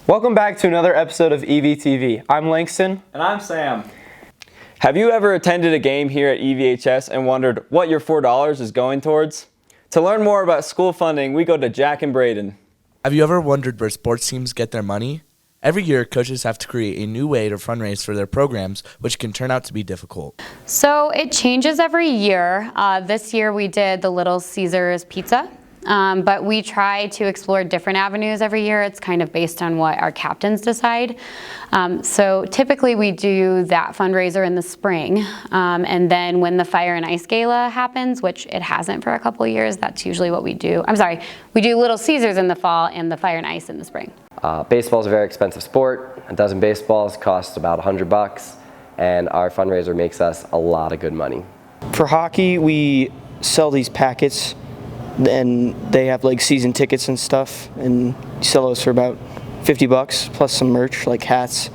Welcome back to another episode of EVTV. I'm Langston. And I'm Sam. Have you ever attended a game here at EVHS and wondered what your $4 is going towards? To learn more about school funding, we go to Jack and Braden. Have you ever wondered where sports teams get their money? Every year, coaches have to create a new way to fundraise for their programs, which can turn out to be difficult. So it changes every year. This year we did the Little Caesars Pizza, but we try to explore different avenues every year. It's kind of based on what our captains decide. So typically we do that fundraiser in the spring, and then when the Fire and Ice Gala happens, which it hasn't for a couple of years, that's usually what we do. We do Little Caesars in the fall and the Fire and Ice in the spring. Baseball is a very expensive sport. A dozen baseballs costs about $100, and our fundraiser makes us a lot of good money. For hockey, we sell these packets, and they have like season tickets and stuff, and you sell those for about $50 plus some merch like hats,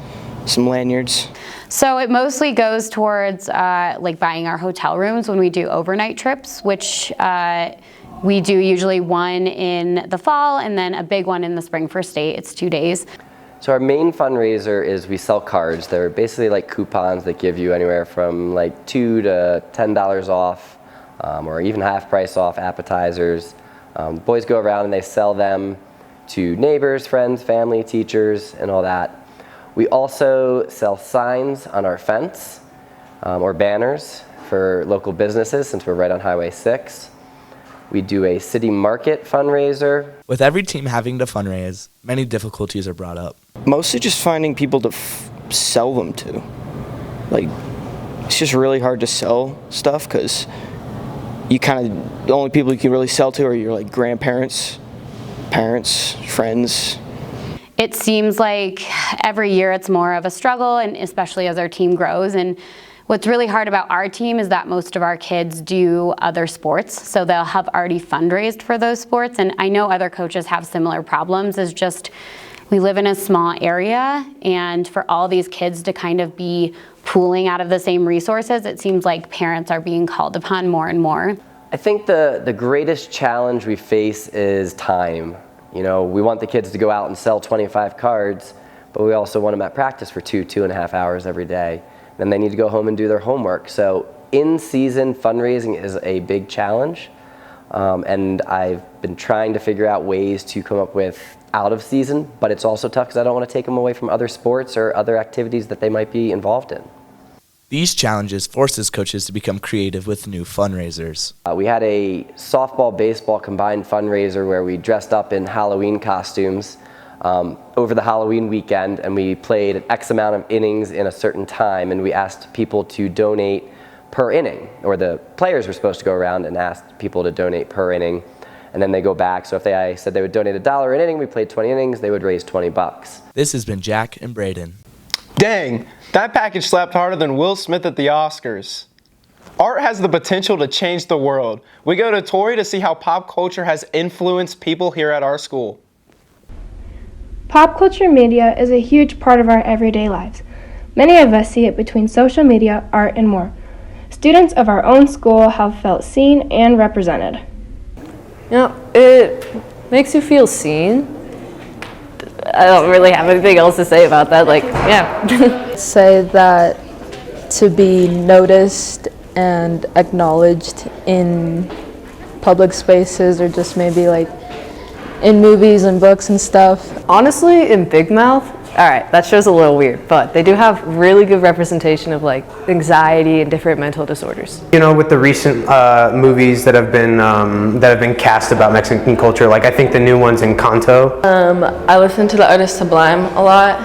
some lanyards. So it mostly goes towards like buying our hotel rooms when we do overnight trips, which we do usually one in the fall and then a big one in the spring for state. It's 2 days. So our main fundraiser is we sell cards. They're basically like coupons that give you anywhere from like $2 to $10 off, or even half price off appetizers. Boys go around and they sell them to neighbors, friends, family, teachers, and all that. We also sell signs on our fence, or banners for local businesses since we're right on Highway 6. We do a city market fundraiser. With every team having to fundraise, many difficulties are brought up. Mostly just finding people to sell them to. Like, it's just really hard to sell stuff because the only people you can really sell to are your like grandparents, parents, friends. It seems like every year it's more of a struggle, and especially as our team grows. And what's really hard about our team is that most of our kids do other sports, so they'll have already fundraised for those sports. And I know other coaches have similar problems. It's just we live in a small area, and for all these kids to kind of be pooling out of the same resources, it seems like parents are being called upon more and more. I think the greatest challenge we face is time. You know, we want the kids to go out and sell 25 cards, but we also want them at practice for 2.5 hours every day. Then they need to go home and do their homework. So in-season fundraising is a big challenge, and I've been trying to figure out ways to come up with out of season, but it's also tough because I don't want to take them away from other sports or other activities that they might be involved in. These challenges forces coaches to become creative with new fundraisers. We had a softball-baseball combined fundraiser where we dressed up in Halloween costumes over the Halloween weekend, and we played X amount of innings in a certain time, and we asked people to donate per inning, or the players were supposed to go around and ask people to donate per inning, and then they go back. So if they said they would donate $1 an inning, we played 20 innings, they would raise $20. This has been Jack and Braden. Dang, that package slapped harder than Will Smith at the Oscars. Art has the potential to change the world. We go to Torrey to see how pop culture has influenced people here at our school. Pop culture media is a huge part of our everyday lives. Many of us see it between social media, art, and more. Students of our own school have felt seen and represented. You know, it makes you feel seen. I don't really have anything else to say about that. Say that to be noticed and acknowledged in public spaces, or just maybe like in movies and books and stuff. Honestly, in Big Mouth, all right, that show's a little weird, but they do have really good representation of like anxiety and different mental disorders. You know, with the recent movies that have been cast about Mexican culture, like I think the new ones in Kanto. I listen to the artist Sublime a lot,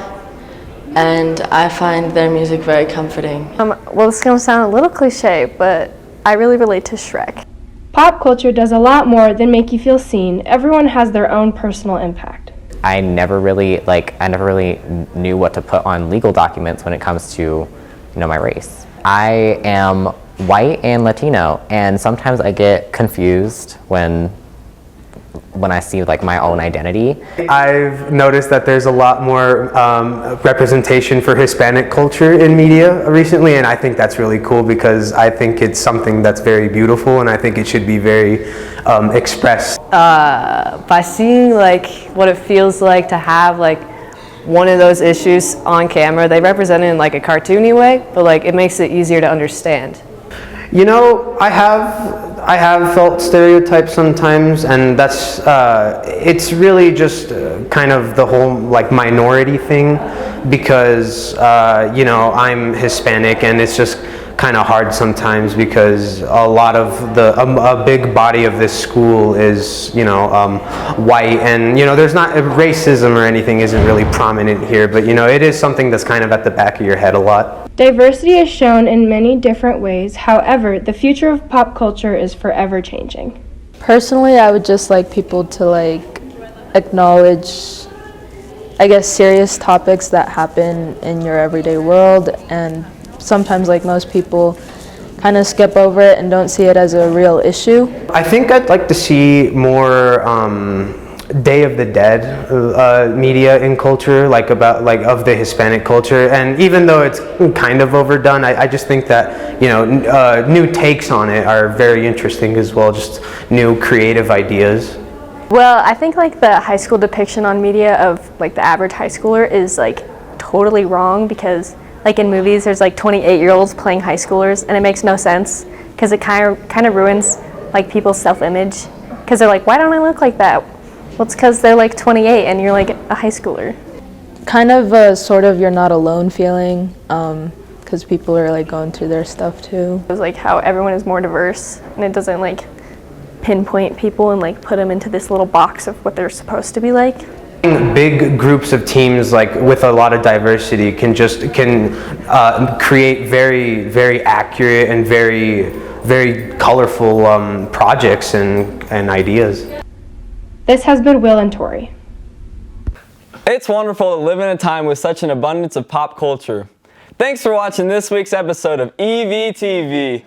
and I find their music very comforting. Well, it's going to sound a little cliche, but I really relate to Shrek. Pop culture does a lot more than make you feel seen. Everyone has their own personal impact. I never really knew what to put on legal documents when it comes to, my race. I am white and Latino, and sometimes I get confused when I see like my own identity. I've noticed that there's a lot more representation for Hispanic culture in media recently, and I think that's really cool because I think it's something that's very beautiful, and I think it should be very expressed. By seeing like what it feels like to have like one of those issues on camera, they represent it in like a cartoony way, but like it makes it easier to understand. You know, I have felt stereotypes sometimes, and that's it's really just kind of the whole like minority thing, because you know, I'm Hispanic, and it's just kind of hard sometimes because a lot of a big body of this school is, you know, white, and you know, there's not racism or anything isn't really prominent here, but you know, it is something that's kind of at the back of your head a lot. Diversity is shown in many different ways. However, the future of pop culture is forever changing. Personally, I would just like people to like acknowledge, I guess, serious topics that happen in your everyday world, and sometimes like most people kind of skip over it and don't see it as a real issue. I think I'd like to see more Day of the Dead media in culture, like about like of the Hispanic culture, and even though it's kind of overdone, I just think that, you know, new takes on it are very interesting as well, just new creative ideas. Well, I think like the high school depiction on media of like the average high schooler is like totally wrong, because like in movies there's like 28-year-olds playing high schoolers, and it makes no sense because it kind of ruins like people's self-image, because they're like, why don't I look like that? Well, it's because they're like 28 and you're like a high schooler. Kind of a sort of you're not alone feeling, because people are like going through their stuff too. It was like how everyone is more diverse, and it doesn't like pinpoint people and like put them into this little box of what they're supposed to be like. Big groups of teams like with a lot of diversity can create very, very accurate and very, very colorful projects and ideas. This has been Will and Tori. It's wonderful to live in a time with such an abundance of pop culture. Thanks for watching this week's episode of EVTV.